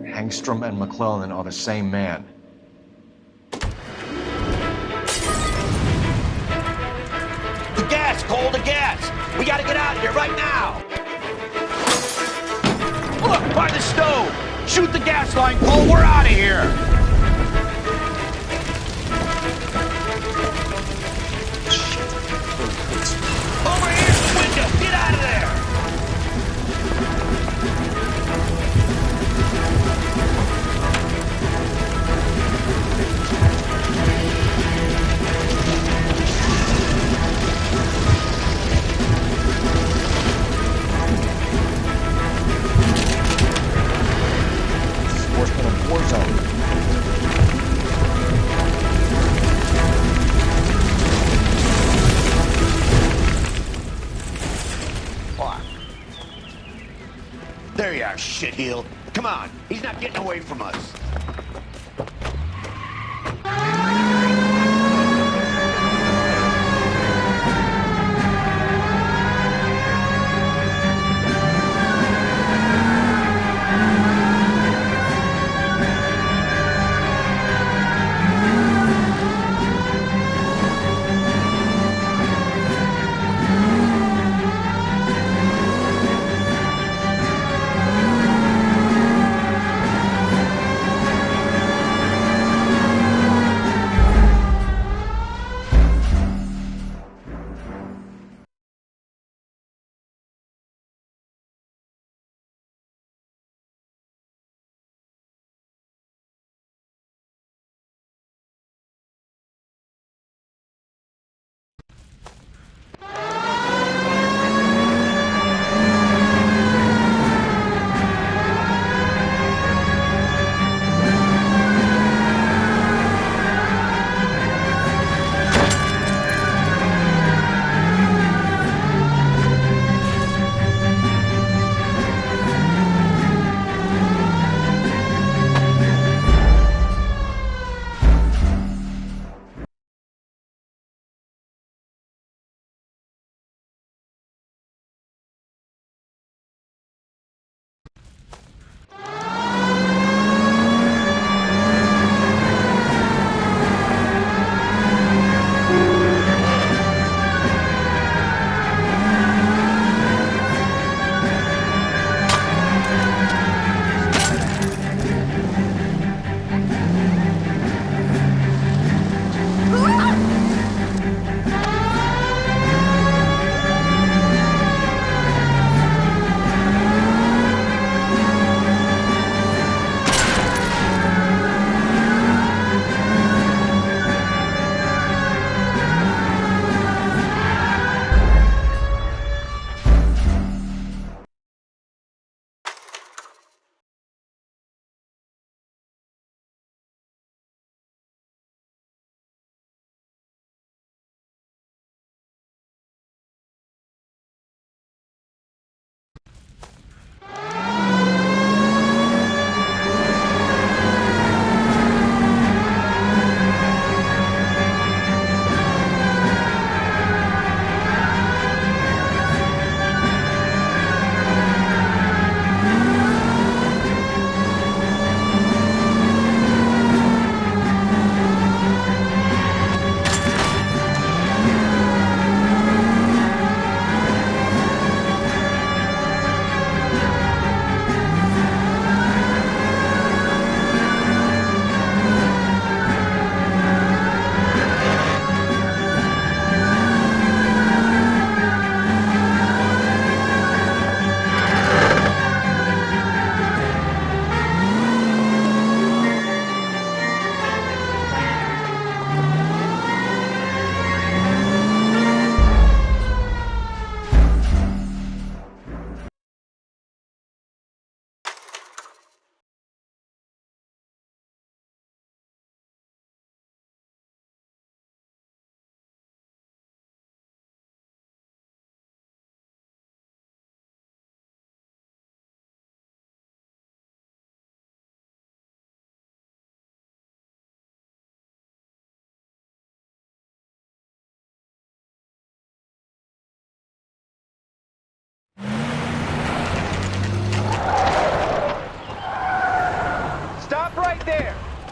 [SPEAKER 2] Hangstrom and McClellan are the same man.
[SPEAKER 1] The gas, Cole, the gas! We gotta get out of here right now! Look, by the stove! Shoot the gas line, Cole, we're out of here! Over here's the window! Get out of there!
[SPEAKER 2] Worse than a war zone.
[SPEAKER 1] Fuck. There you are, shitheel. Come on, he's not getting away from us.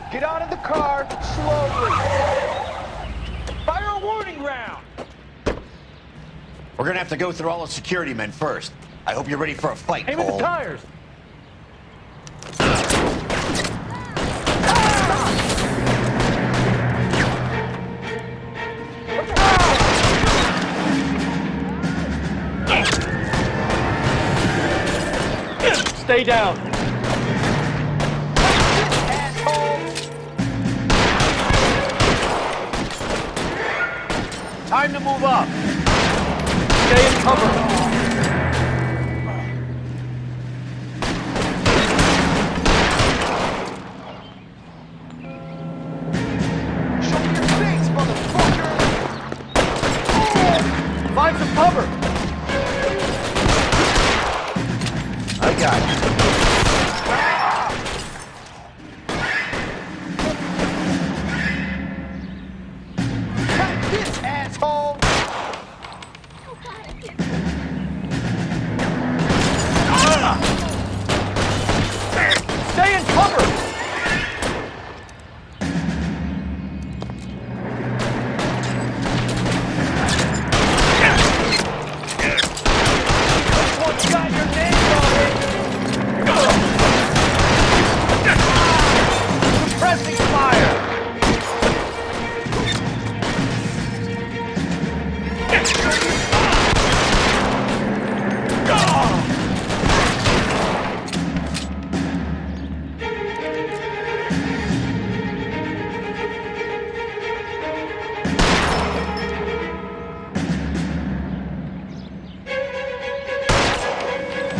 [SPEAKER 23] Get out of the car, slowly. Fire a warning round.
[SPEAKER 1] We're gonna have to go through all the security men first. I hope you're ready for a fight,
[SPEAKER 23] Aim at
[SPEAKER 1] Cole.
[SPEAKER 23] the tires.
[SPEAKER 14] Stay down.
[SPEAKER 1] Time to move up.
[SPEAKER 14] Stay in cover.
[SPEAKER 23] Show me your face, motherfucker.
[SPEAKER 14] Find some cover.
[SPEAKER 1] I got you.
[SPEAKER 23] This asshole.
[SPEAKER 14] Stay in cover.
[SPEAKER 23] This one's got your name on it.
[SPEAKER 1] Suppressing fire.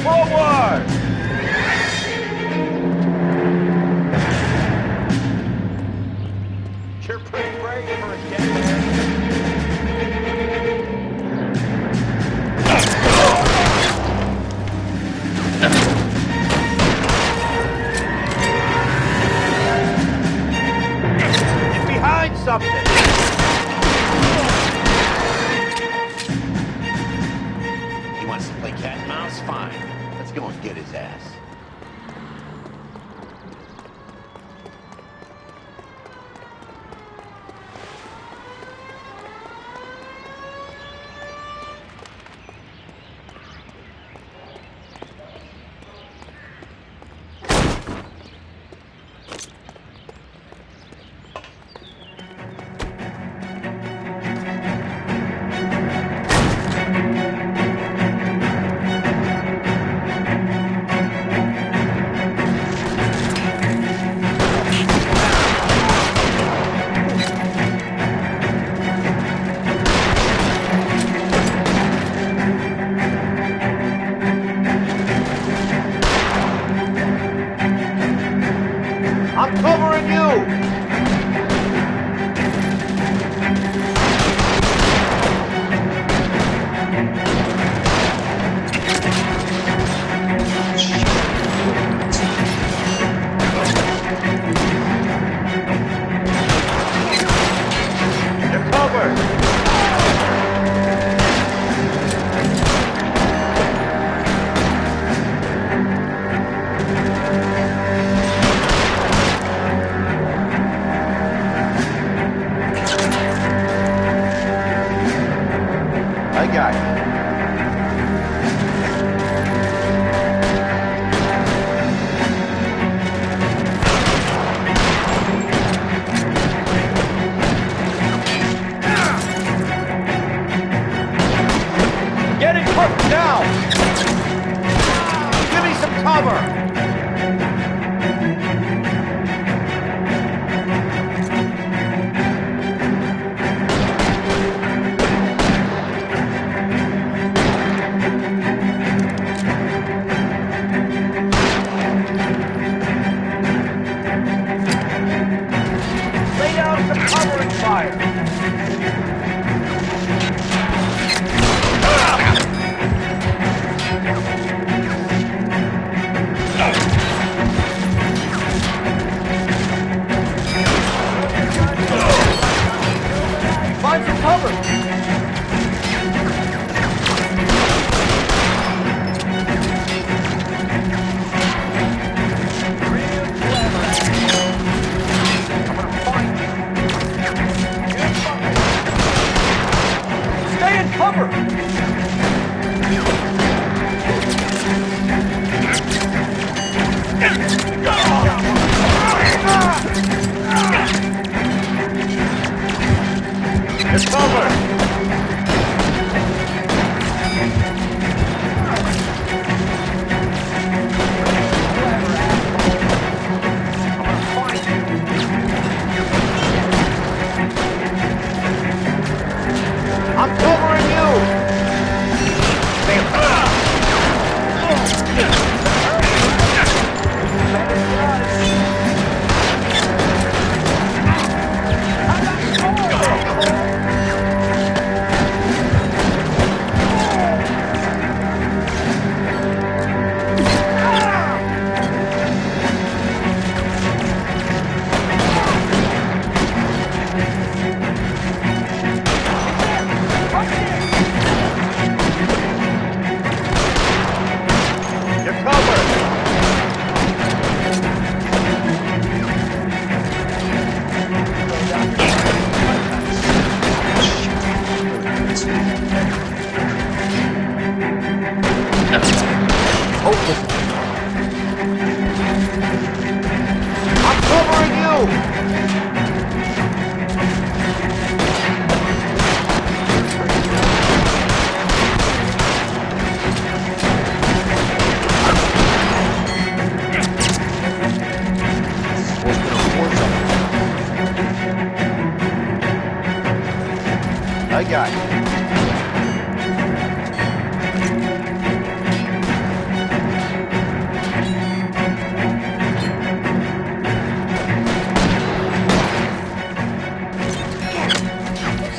[SPEAKER 1] Forward!
[SPEAKER 23] You're pretty brave for a dead man.
[SPEAKER 1] Get behind something! He wants to play cat and mouse? Fine. Let's go and get his ass. I'm covering you! You're covered! I got you.
[SPEAKER 14] Get in cover now.
[SPEAKER 1] Give me some cover!
[SPEAKER 14] Lay down some covering fire. Find some cover.
[SPEAKER 9] It's covered!
[SPEAKER 11] I'm covering you! I'm covering you! I got you.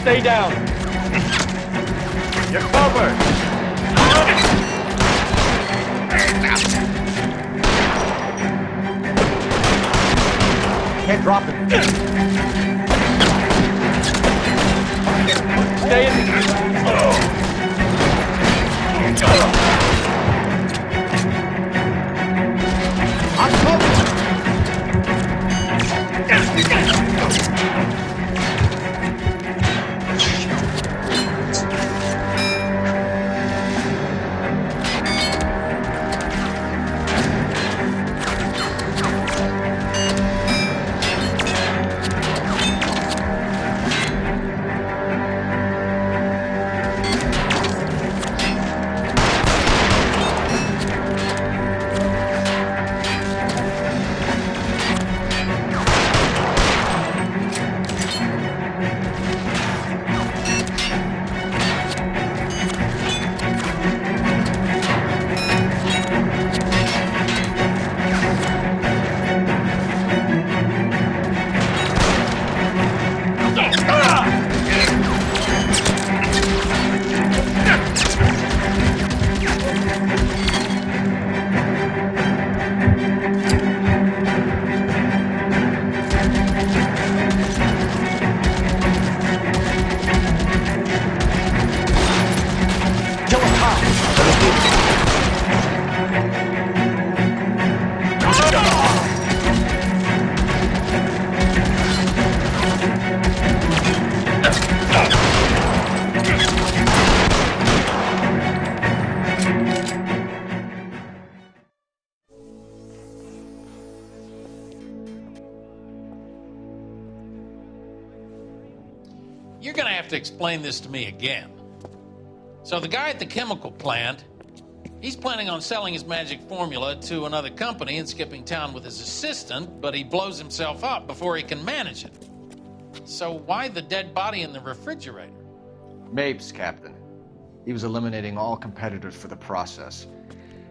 [SPEAKER 9] Stay down. You're covered.
[SPEAKER 11] Can't drop him.
[SPEAKER 9] Stay in
[SPEAKER 11] I'm covered.
[SPEAKER 16] You're gonna have to explain this to me again. So the guy at the chemical plant, he's planning on selling his magic formula to another company and skipping town with his assistant, but he blows himself up before he can manage it. So why the dead body in the refrigerator?
[SPEAKER 2] Mapes, Captain. He was eliminating all competitors for the process.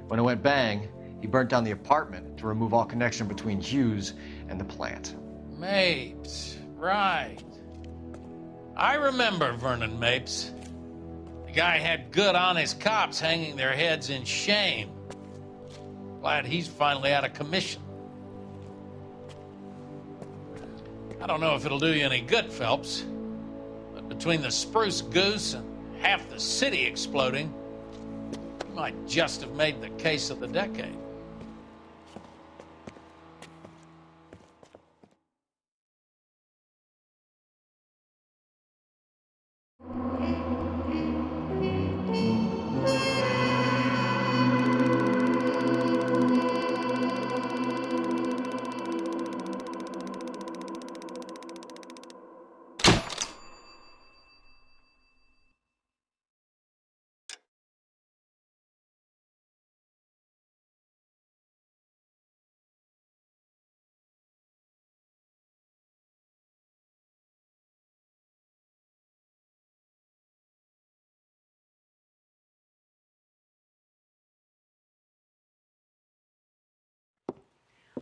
[SPEAKER 2] When it went bang, he burnt down the apartment to remove all connection between Hughes and the plant.
[SPEAKER 16] Mapes, right. I remember Vernon Mapes. The guy had good honest cops hanging their heads in shame. Glad he's finally out of commission. I don't know if it'll do you any good, Phelps, but between the spruce goose and half the city exploding, you might just have made the case of the decade.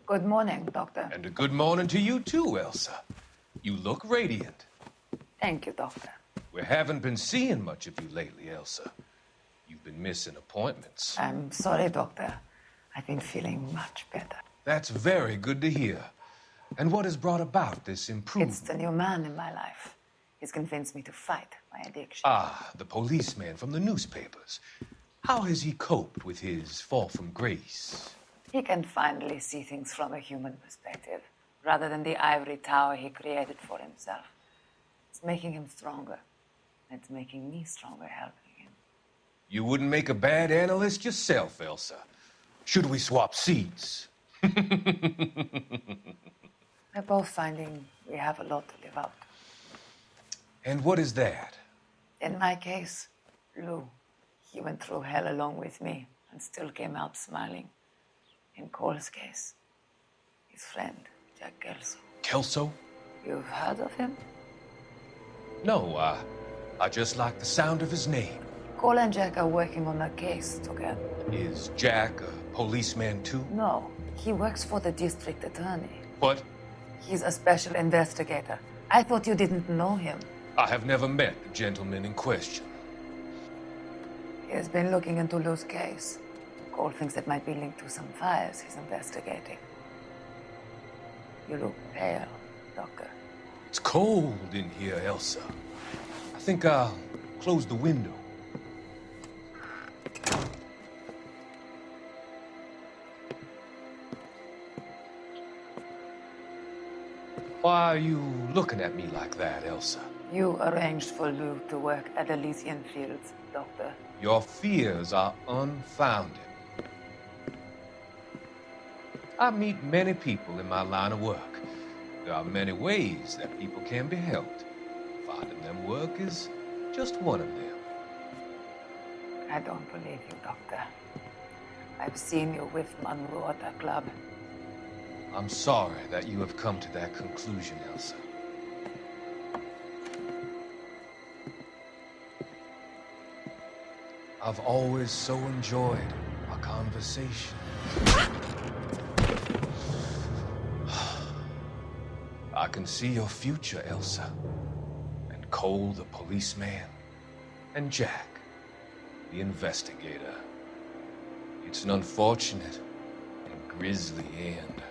[SPEAKER 12] Good morning, Doctor.
[SPEAKER 13] And a good morning to you too, Elsa. You look radiant.
[SPEAKER 12] Thank you, Doctor.
[SPEAKER 13] We haven't been seeing much of you lately, Elsa. You've been missing appointments.
[SPEAKER 12] I'm sorry, Doctor. I've been feeling much better.
[SPEAKER 13] That's very good to hear. And what has brought about this improvement?
[SPEAKER 12] It's the new man in my life. He's convinced me to fight my addiction.
[SPEAKER 13] Ah, the policeman from the newspapers. How has he coped with his fall from grace?
[SPEAKER 12] He can finally see things from a human perspective, rather than the ivory tower he created for himself. It's making him stronger. It's making me stronger helping him.
[SPEAKER 13] You wouldn't make a bad analyst yourself, Elsa. Should we swap seats?
[SPEAKER 12] We're both finding we have a lot to live out.
[SPEAKER 13] And what is that?
[SPEAKER 12] In my case, Lou. He went through hell along with me and still came out smiling. In Cole's case, his friend, Jack Kelso.
[SPEAKER 13] Kelso?
[SPEAKER 12] You've heard of him?
[SPEAKER 13] No, I just like the sound of his name.
[SPEAKER 12] Cole and Jack are working on a case together.
[SPEAKER 13] Is Jack a policeman too?
[SPEAKER 12] No, he works for the district attorney.
[SPEAKER 13] What?
[SPEAKER 12] He's a special investigator. I thought you didn't know him.
[SPEAKER 13] I have never met the gentleman in question.
[SPEAKER 12] He has been looking into Lou's case. Cole thinks it might be linked to some fires he's investigating. You look pale, Doctor.
[SPEAKER 13] It's cold in here, Elsa. I think I'll close the window. Why are you looking at me like that, Elsa?
[SPEAKER 12] You arranged for Lou to work at Elysian Fields, Doctor.
[SPEAKER 13] Your fears are unfounded. I meet many people in my line of work. There are many ways that people can be helped. Finding them work is just one of them.
[SPEAKER 12] I don't believe you, Doctor. I've seen you with Monroe at the club.
[SPEAKER 13] I'm sorry that you have come to that conclusion, Elsa. I've always so enjoyed our conversation. I can see your future, Elsa. And Cole, the policeman. And Jack, the investigator. It's an unfortunate and grisly end.